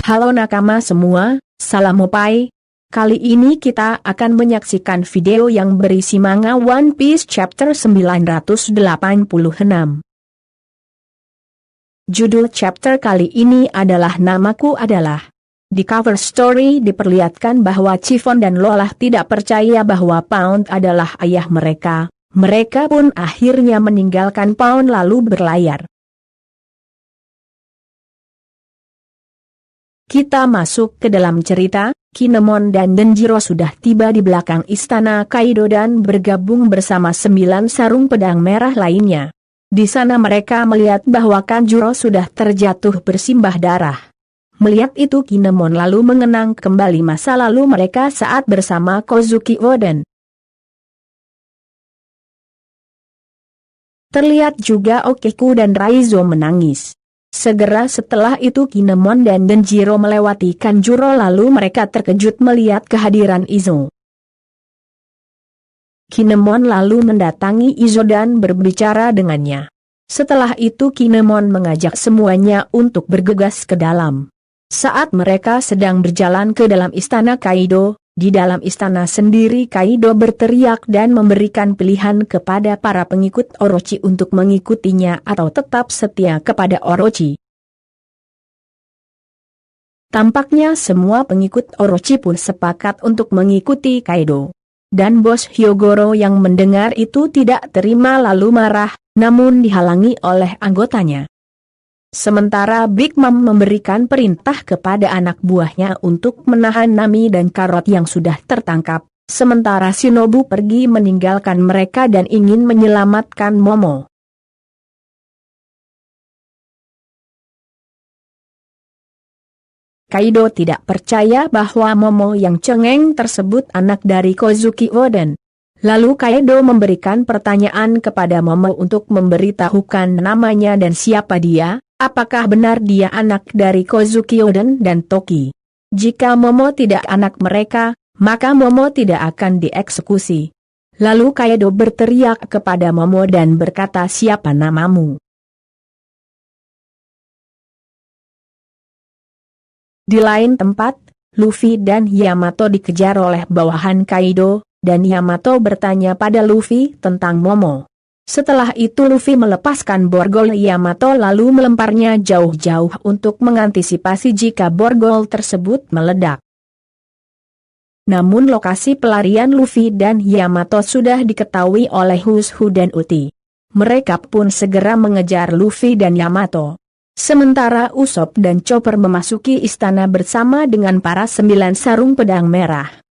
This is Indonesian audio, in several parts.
Halo nakama semua, salam opai. Kali ini kita akan menyaksikan video yang berisi manga One Piece chapter 986. Judul chapter kali ini adalah Namaku Adalah. Di cover story diperlihatkan bahwa Chiffon dan Lola tidak percaya bahwa Pound adalah ayah mereka. Mereka pun akhirnya meninggalkan Pound lalu berlayar. Kita masuk ke dalam cerita. Kinemon dan Denjiro sudah tiba di belakang istana Kaido dan bergabung bersama 9 sarung pedang merah lainnya. Di sana mereka melihat bahwa Kanjuro sudah terjatuh bersimbah darah. Melihat itu Kinemon lalu mengenang kembali masa lalu mereka saat bersama Kozuki Oden. Terlihat juga Okeku dan Raizo menangis. Segera setelah itu Kinemon dan Denjiro melewati Kanjuro lalu mereka terkejut melihat kehadiran Izo. Kinemon lalu mendatangi Izo dan berbicara dengannya. Setelah itu Kinemon mengajak semuanya untuk bergegas ke dalam. Saat mereka sedang berjalan ke dalam istana Kaido, di dalam istana sendiri Kaido berteriak dan memberikan pilihan kepada para pengikut Orochi untuk mengikutinya atau tetap setia kepada Orochi. Tampaknya semua pengikut Orochi pun sepakat untuk mengikuti Kaido. Dan bos Hyogoro yang mendengar itu tidak terima lalu marah, namun dihalangi oleh anggotanya. Sementara Big Mom memberikan perintah kepada anak buahnya untuk menahan Nami dan Carrot yang sudah tertangkap, sementara Shinobu pergi meninggalkan mereka dan ingin menyelamatkan Momo. Kaido tidak percaya bahwa Momo yang cengeng tersebut anak dari Kozuki Oden. Lalu Kaido memberikan pertanyaan kepada Momo untuk memberitahukan namanya dan siapa dia. Apakah benar dia anak dari Kozuki Oden dan Toki? Jika Momo tidak anak mereka, maka Momo tidak akan dieksekusi. Lalu Kaido berteriak kepada Momo dan berkata, siapa namamu? Di lain tempat, Luffy dan Yamato dikejar oleh bawahan Kaido, dan Yamato bertanya pada Luffy tentang Momo. Setelah itu Luffy melepaskan borgol Yamato lalu melemparnya jauh-jauh untuk mengantisipasi jika borgol tersebut meledak. Namun lokasi pelarian Luffy dan Yamato sudah diketahui oleh Hushu dan Uti. Mereka pun segera mengejar Luffy dan Yamato. Sementara Usopp dan Chopper memasuki istana bersama dengan para 9 sarung pedang merah.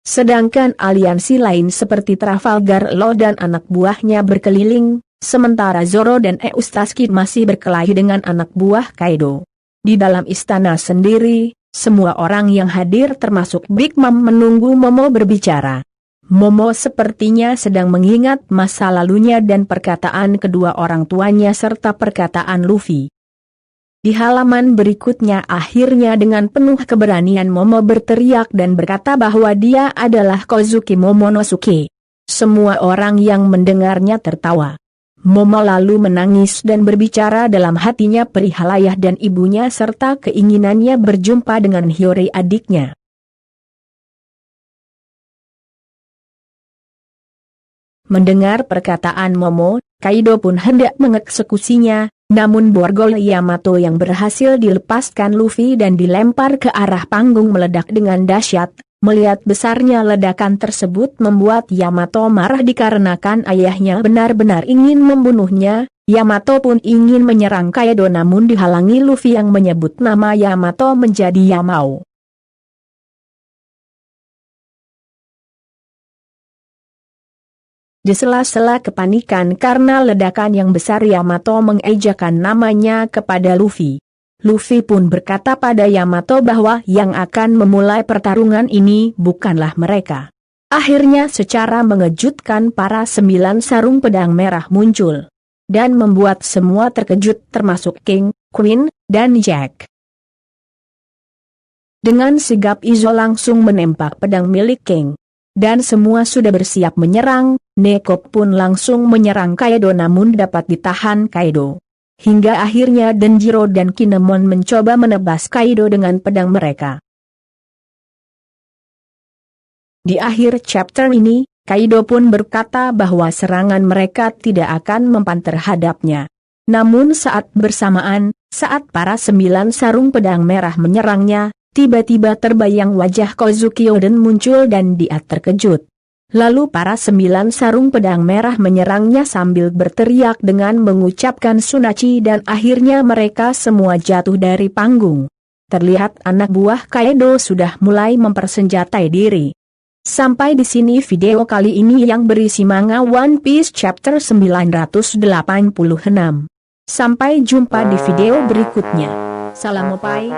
Sedangkan aliansi lain seperti Trafalgar Law dan anak buahnya berkeliling, sementara Zoro dan Eustace masih berkelahi dengan anak buah Kaido. Di dalam istana sendiri, semua orang yang hadir termasuk Big Mom menunggu Momo berbicara. Momo sepertinya sedang mengingat masa lalunya dan perkataan kedua orang tuanya serta perkataan Luffy. Di halaman berikutnya akhirnya dengan penuh keberanian Momo berteriak dan berkata bahwa dia adalah Kozuki Momonosuke. Semua orang yang mendengarnya tertawa. Momo lalu menangis dan berbicara dalam hatinya perihal ayah dan ibunya serta keinginannya berjumpa dengan Hiyori adiknya. Mendengar perkataan Momo, Kaido pun hendak mengeksekusinya. Namun borgol Yamato yang berhasil dilepaskan Luffy dan dilempar ke arah panggung meledak dengan dahsyat. Melihat besarnya ledakan tersebut membuat Yamato marah dikarenakan ayahnya benar-benar ingin membunuhnya. Yamato pun ingin menyerang Kaido namun dihalangi Luffy yang menyebut nama Yamato menjadi Yamao. Di sela-sela kepanikan karena ledakan yang besar Yamato mengejakan namanya kepada Luffy. Luffy pun berkata pada Yamato bahwa yang akan memulai pertarungan ini bukanlah mereka. Akhirnya secara mengejutkan para 9 sarung pedang merah muncul. Dan membuat semua terkejut termasuk King, Queen, dan Jack. Dengan sigap Izo langsung menembak pedang milik King. Dan semua sudah bersiap menyerang, Neko pun langsung menyerang Kaido namun dapat ditahan Kaido. hingga akhirnya Denjiro dan Kinemon mencoba menebas Kaido dengan pedang mereka. Di akhir chapter ini, Kaido pun berkata bahwa serangan mereka tidak akan mempan terhadapnya. Namun saat bersamaan, saat para 9 sarung pedang merah menyerangnya, tiba-tiba terbayang wajah Kozuki Oden muncul dan dia terkejut. Lalu para 9 sarung pedang merah menyerangnya sambil berteriak dengan mengucapkan Sunachi dan akhirnya mereka semua jatuh dari panggung. Terlihat anak buah Kaido sudah mulai mempersenjatai diri. Sampai di sini video kali ini yang berisi manga One Piece chapter 986. Sampai jumpa di video berikutnya. Salam Opai.